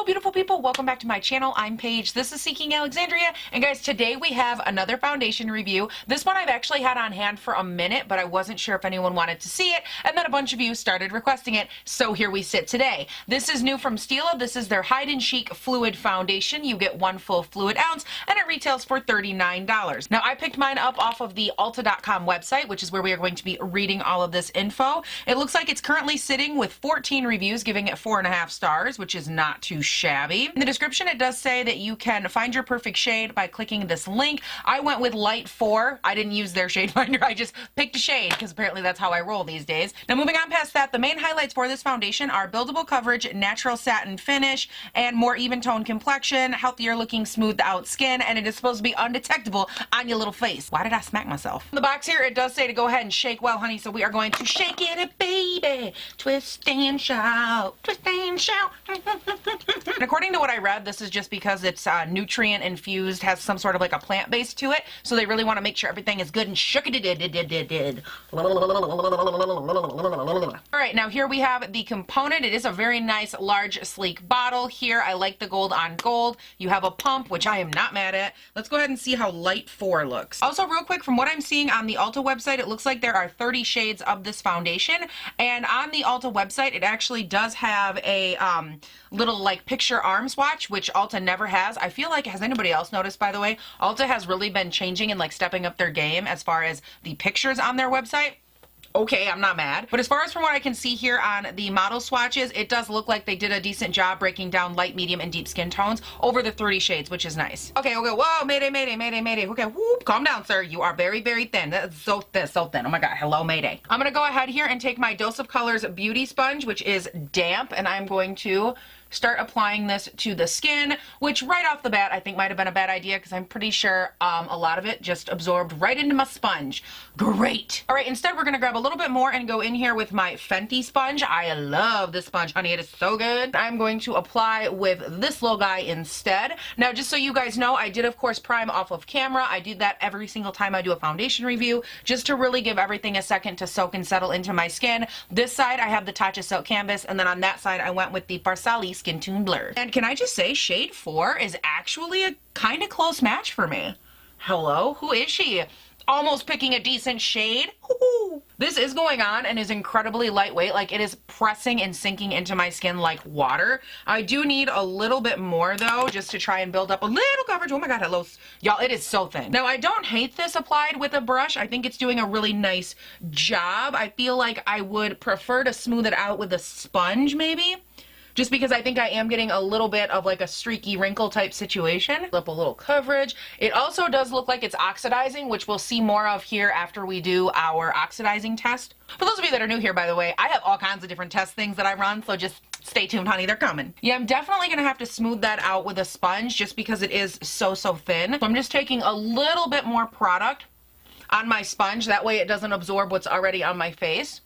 Hello beautiful people, welcome back to my channel. I'm Paige, this is Seeking Alexandria, and guys, today we have another foundation review. This one I've actually had on hand for a minute, but I wasn't sure if anyone wanted to see it, and then a bunch of you started requesting it, so here we sit today. This is new from Stila. This is their Hide and Chic Fluid Foundation. You get one full fluid ounce, and it retails for $39. Now, I picked mine up off of the Ulta.com website, which is where we are going to be reading all of this info. It looks like it's currently sitting with 14 reviews, giving it 4.5 stars, which is not too shabby. In the description, it does say that you can find your perfect shade by clicking this link. I went with Light 4. I didn't use their shade finder. I just picked a shade because apparently that's how I roll these days. Now, moving on past that, the main highlights for this foundation are buildable coverage, natural satin finish, and more even tone complexion, healthier looking smoothed out skin, and it is supposed to be undetectable on your little face. Why did I smack myself? In the box here, it does say to go ahead and shake well, honey, so we are going to shake it, baby. Twist and shout, twist and shout. And according to what I read, this is just because it's nutrient infused, has some sort of like a plant base to it, so they really want to make sure everything is good and shook it. Alright, now here we have the component. It is a very nice, large, sleek bottle here. I like the gold on gold. You have a pump, which I am not mad at. Let's go ahead and see how Light 4 looks. Also, real quick, from what I'm seeing on the Ulta website, it looks like there are 30 shades of this foundation, and on the Ulta website, it actually does have a little like picture arm swatch, which Ulta never has. I feel like, has anybody else noticed, by the way, Ulta has really been changing and like stepping up their game as far as the pictures on their website. Okay, I'm not mad. But as far as from what I can see here on the model swatches, it does look like they did a decent job breaking down light, medium, and deep skin tones over the 30 shades, which is nice. Okay, whoa, mayday. Okay, whoop, calm down, sir. You are very, very thin. That's so thin. Oh my God, hello, mayday. I'm gonna go ahead here and take my Dose of Colors Beauty Sponge, which is damp, and I'm going to start applying this to the skin, which right off the bat I think might have been a bad idea because I'm pretty sure a lot of it just absorbed right into my sponge. Great. All right, instead we're gonna grab a little bit more and go in here with my Fenty sponge. I love this sponge, honey. It is so good. I'm going to apply with this little guy instead. Now, just so you guys know, I did of course prime off of camera. I do that every single time I do a foundation review, just to really give everything a second to soak and settle into my skin. This side I have the Tatcha Silk Canvas, and then on that side I went with the Farsali Skin Tune Blur. And can I just say, shade 4 is actually a kind of close match for me. Hello? Who is she? Almost picking a decent shade. Ooh. This is going on and is incredibly lightweight. Like, it is pressing and sinking into my skin like water. I do need a little bit more though, just to try and build up a little coverage. Oh my God, hello. Y'all, it is so thin. Now, I don't hate this applied with a brush. I think it's doing a really nice job. I feel like I would prefer to smooth it out with a sponge maybe, just because I think I am getting a little bit of like a streaky wrinkle type situation. Up a little coverage. It also does look like it's oxidizing, which we'll see more of here after we do our oxidizing test. For those of you that are new here, by the way, I have all kinds of different test things that I run, so just stay tuned, honey, they're coming. Yeah, I'm definitely gonna have to smooth that out with a sponge just because it is so thin. So I'm just taking a little bit more product on my sponge, that way it doesn't absorb what's already on my face.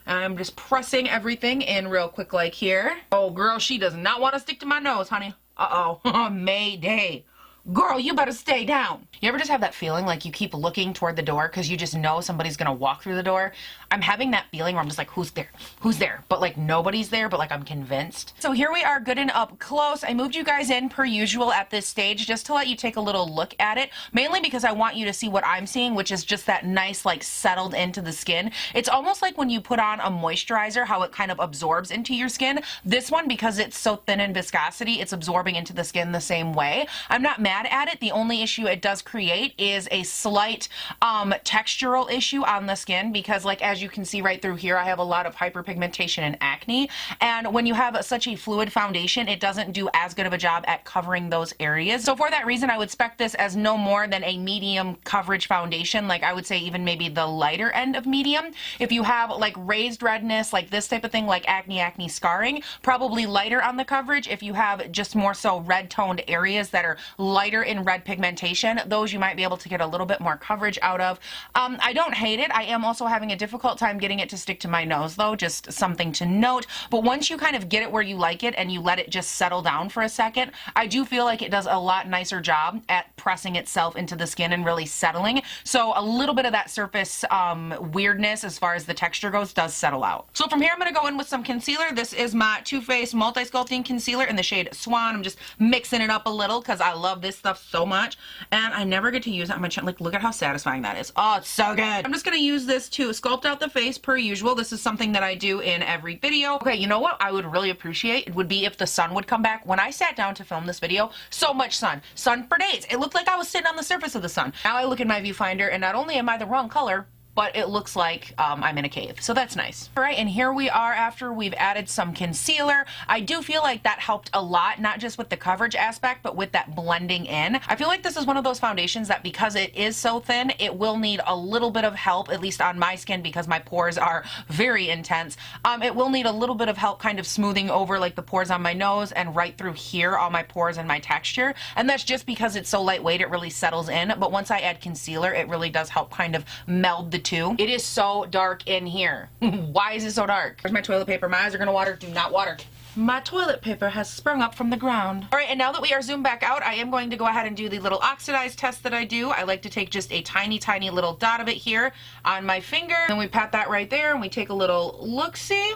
I'm just pressing everything in real quick like here. Oh, girl, she does not want to stick to my nose, honey. Uh-oh. Mayday. Girl, you better stay down. You ever just have that feeling like you keep looking toward the door because you just know somebody's gonna walk through the door? I'm having that feeling where I'm just like, who's there? Who's there? But like nobody's there, but like I'm convinced. So here we are, good and up close. I moved you guys in per usual at this stage just to let you take a little look at it, mainly because I want you to see what I'm seeing, which is just that nice like settled into the skin. It's almost like when you put on a moisturizer, how it kind of absorbs into your skin. This one, because it's so thin in viscosity, it's absorbing into the skin the same way. I'm not mad at it. The only issue it does create is a slight textural issue on the skin, because like as you can see right through here, I have a lot of hyperpigmentation and acne, and when you have such a fluid foundation, it doesn't do as good of a job at covering those areas. So for that reason, I would spec this as no more than a medium coverage foundation. Like I would say even maybe the lighter end of medium. If you have like raised redness, like this type of thing, like acne scarring, probably lighter on the coverage. If you have just more so red toned areas that are light lighter in red pigmentation. Those you might be able to get a little bit more coverage out of. I don't hate it. I am also having a difficult time getting it to stick to my nose though, just something to note. But once you kind of get it where you like it and you let it just settle down for a second, I do feel like it does a lot nicer job at pressing itself into the skin and really settling. So a little bit of that surface weirdness as far as the texture goes does settle out. So from here I'm going to go in with some concealer. This is my Too Faced Multi-Sculpting Concealer in the shade Swan. I'm just mixing it up a little because I love this stuff so much and I never get to use it on my chin. Like, look at how satisfying that is. Oh, it's so good. I'm just going to use this to sculpt out the face per usual. This is something that I do in every video. Okay, you know what I would really appreciate? It would be if the sun would come back. When I sat down to film this video, so much sun for days. It looked like I was sitting on the surface of the sun. Now I look in my viewfinder and not only am I the wrong color, but it looks like I'm in a cave. So that's nice. All right, and here we are after we've added some concealer. I do feel like that helped a lot, not just with the coverage aspect, but with that blending in. I feel like this is one of those foundations that because it is so thin, it will need a little bit of help, at least on my skin because my pores are very intense. It will need a little bit of help kind of smoothing over like the pores on my nose and right through here, all my pores and my texture. And that's just because it's so lightweight, it really settles in. But once I add concealer, it really does help kind of meld the two. It is so dark in here. Why is it so dark? Where's my toilet paper? My eyes are gonna water. Do not water. My toilet paper has sprung up from the ground. All right, and now that we are zoomed back out, I am going to go ahead and do the little Oxidize test that I do. I like to take just a tiny, tiny little dot of it here on my finger. Then we pat that right there and we take a little look-see.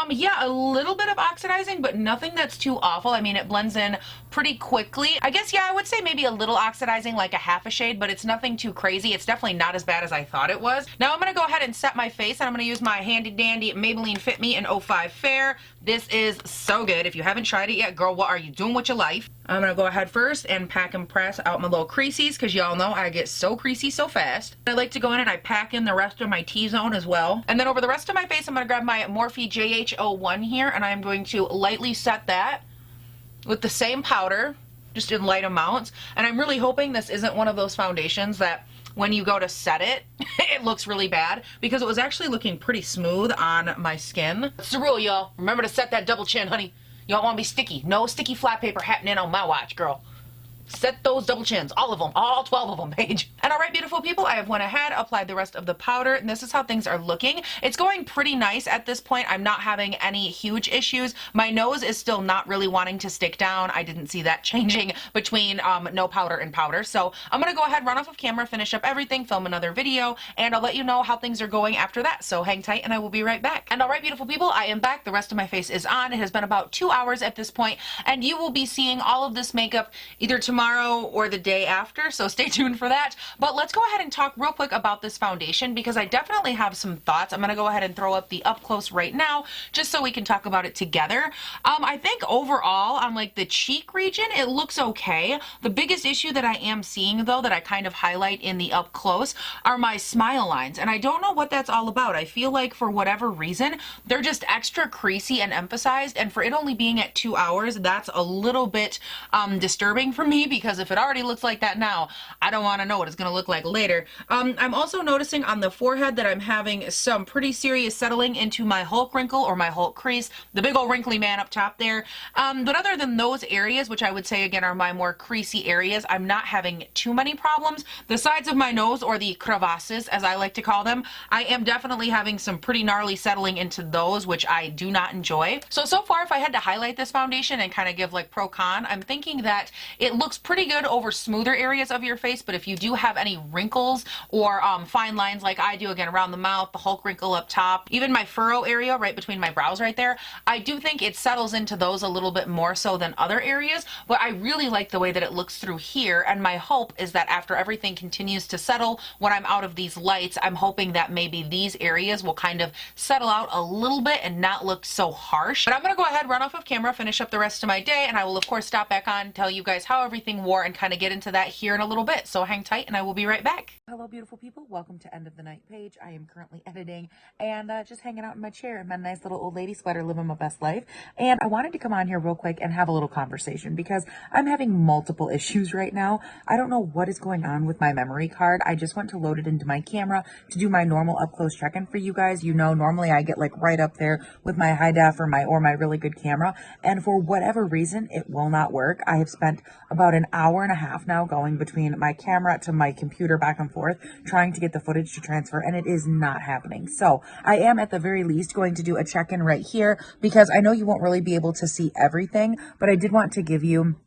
Yeah, a little bit of oxidizing, but nothing that's too awful. I mean, it blends in pretty quickly. I guess, yeah, I would say maybe a little oxidizing, like a half a shade, but it's nothing too crazy. It's definitely not as bad as I thought it was. Now I'm going to go ahead and set my face, and I'm going to use my handy dandy Maybelline Fit Me in 05 Fair. This is so good. If you haven't tried it yet, girl, what are you doing with your life? I'm going to go ahead first and pack and press out my little creases because y'all know I get so creasy so fast. I like to go in and I pack in the rest of my T-zone as well. And then over the rest of my face, I'm going to grab my Morphe JH01 here and I'm going to lightly set that with the same powder, just in light amounts. And I'm really hoping this isn't one of those foundations that when you go to set it, it looks really bad because it was actually looking pretty smooth on my skin. It's the rule, y'all. Remember to set that double chin, honey. You don't want to be sticky. No sticky flat paper happening on my watch, girl. Set those double chins, all of them, all 12 of them, Paige. And all right, beautiful people, I have went ahead, applied the rest of the powder, and this is how things are looking. It's going pretty nice at this point. I'm not having any huge issues. My nose is still not really wanting to stick down. I didn't see that changing between no powder and powder. So I'm gonna go ahead, run off of camera, finish up everything, film another video, and I'll let you know how things are going after that. So hang tight and I will be right back. And all right, beautiful people, I am back. The rest of my face is on. It has been about 2 hours at this point, and you will be seeing all of this makeup either tomorrow or the day after, so stay tuned for that. But let's go ahead and talk real quick about this foundation because I definitely have some thoughts. I'm going to go ahead and throw up the up close right now just so we can talk about it together. I think overall on like the cheek region, it looks okay. The biggest issue that I am seeing though that I kind of highlight in the up close are my smile lines, and I don't know what that's all about. I feel like for whatever reason, they're just extra creasy and emphasized, and for it only being at 2 hours, that's a little bit disturbing for me because if it already looks like that now, I don't want to know what it's going to look like later. I'm also noticing on the forehead that I'm having some pretty serious settling into my Hulk wrinkle or my Hulk crease, the big old wrinkly man up top there. But other than those areas, which I would say again are my more creasy areas, I'm not having too many problems. The sides of my nose, or the crevasses as I like to call them, I am definitely having some pretty gnarly settling into those, which I do not enjoy. So far if I had to highlight this foundation and kind of give like pro con, I'm thinking that it looks pretty good over smoother areas of your face, but if you do have any wrinkles or fine lines like I do, again around the mouth, the Hulk wrinkle up top, even my furrow area right between my brows right there, I do think it settles into those a little bit more so than other areas, but I really like the way that it looks through here, and my hope is that after everything continues to settle when I'm out of these lights, I'm hoping that maybe these areas will kind of settle out a little bit and not look so harsh. But I'm gonna go ahead, run off of camera, finish up the rest of my day, and I will of course stop back on, tell you guys how everything wore and kind of get into that here in a little bit. So hang tight and I will be right back. Hello beautiful people, welcome to End of the Night Paige. I am currently editing and just hanging out in my chair in my nice little old lady sweater, living my best life. And I wanted to come on here real quick and have a little conversation because I'm having multiple issues right now. I don't know what is going on with my memory card. I just went to load it into my camera to do my normal up close check-in for you guys. You know, normally I get like right up there with my high def or my really good camera, and for whatever reason it will not work. I have spent about about an hour and a half now going between my camera to my computer back and forth, trying to get the footage to transfer, and it is not happening. So I am at the very least going to do a check-in right here, because I know you won't really be able to see everything, but I did want to give you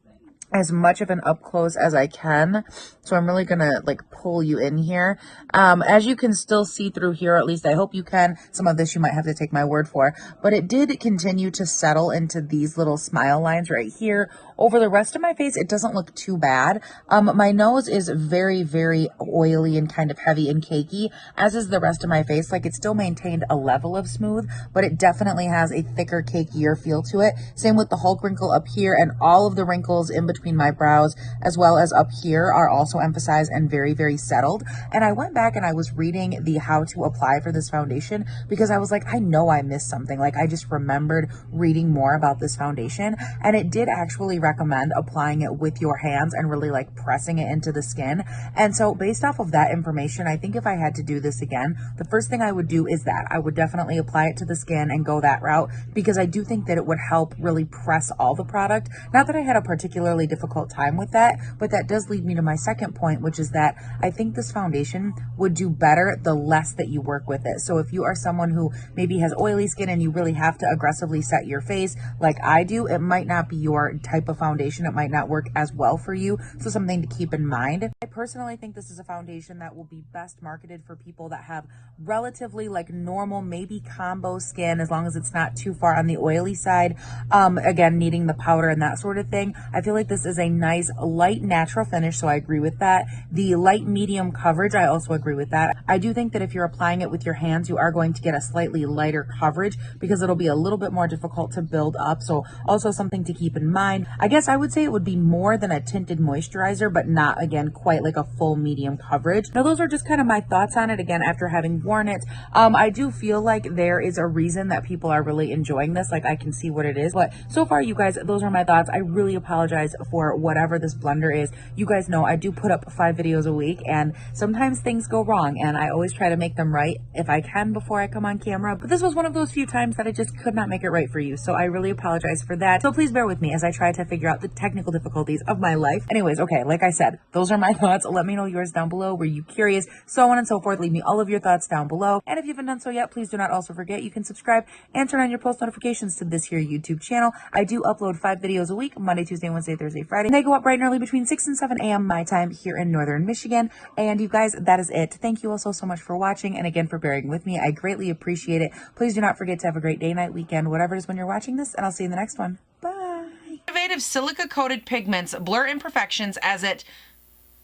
as much of an up close as I can. So I'm really gonna like pull you in here. As you can still see through here, at least I hope you can. Some of this you might have to take my word for, but it did continue to settle into these little smile lines right here. Over the rest of my face, it doesn't look too bad. My nose is very, very oily and kind of heavy and cakey, as is the rest of my face. Like, it still maintained a level of smooth, but it definitely has a thicker, cakier feel to it. Same with the Hulk wrinkle up here, and all of the wrinkles in between my brows, as well as up here, are also emphasized and very, very settled. And I went back and I was reading the how to apply for this foundation, because I was like, I know I missed something. Like, I just remembered reading more about this foundation, and it did actually recommend applying it with your hands and really like pressing it into the skin. And so based off of that information, I think if I had to do this again, the first thing I would do is that I would definitely apply it to the skin and go that route, because I do think that it would help really press all the product. Not that I had a particularly difficult time with that, but that does lead me to my second point, which is that I think this foundation would do better the less that you work with it. So if you are someone who maybe has oily skin and you really have to aggressively set your face like I do, it might not be your type of foundation. It might not work as well for you. So something to keep in mind. I personally think this is a foundation that will be best marketed for people that have relatively like normal, maybe combo skin, as long as it's not too far on the oily side. Again, needing the powder and that sort of thing. I feel like this is a nice light natural finish, so I agree with that. The light medium coverage, I also agree with that. I do think that if you're applying it with your hands, you are going to get a slightly lighter coverage, because it'll be a little bit more difficult to build up. So also something to keep in mind. I guess I would say it would be more than a tinted moisturizer, but not, again, quite like a full medium coverage. Now, those are just kind of my thoughts on it, again, after having worn it. I do feel like there is a reason that people are really enjoying this. Like, I can see what it is, but so far, you guys, those are my thoughts. I really apologize for whatever this blender is. You guys know I do put up 5 videos a week, and sometimes things go wrong, and I always try to make them right if I can before I come on camera, but this was one of those few times that I just could not make it right for you, so I really apologize for that. So please bear with me as I try to figure out the technical difficulties of my life. Anyways, okay, like I said, those are my thoughts. Let me know yours down below. Were you curious? So on and so forth. Leave me all of your thoughts down below, and if you haven't done so yet, please do not also forget you can subscribe and turn on your post notifications to this here YouTube channel. I do upload 5 videos a week, Monday, Tuesday, Wednesday, Thursday, Friday, and they go up bright and early between 6 and 7 a.m. my time here in Northern Michigan. And you guys, that is it. Thank you all so much for watching, and again for bearing with me. I greatly appreciate it. Please do not forget to have a great day, night, weekend, whatever it is when you're watching this, and I'll see you in the next one. Bye. Innovative silica-coated pigments blur imperfections as it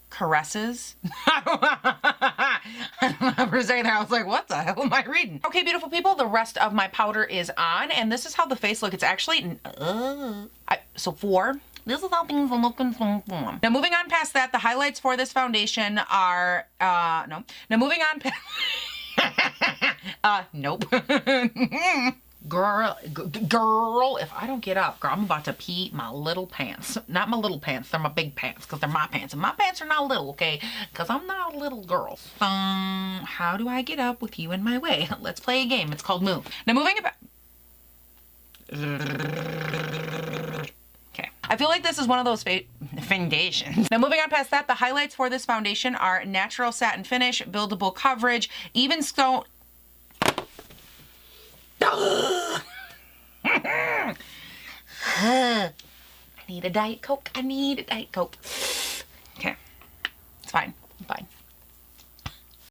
caresses. I don't know for a second there, I was like, what the hell am I reading? Okay, beautiful people, the rest of my powder is on, and this is how the face looks. It's actually, this is how things are looking from. Now, moving on past that, the highlights for this foundation are, no. Now, moving on past, nope. Girl, if I don't get up, girl, I'm about to pee my little pants. Not my little pants, they're my big pants, because they're my pants. And my pants are not little, okay? Because I'm not a little girl. How do I get up with you in my way? Let's play a game. It's called Move. Now, moving about... Okay. I feel like this is one of those foundations. Now, moving on past that, the highlights for this foundation are natural satin finish, buildable coverage, even stone... I need a Diet Coke. I need a Diet Coke. Okay. It's fine. I'm fine.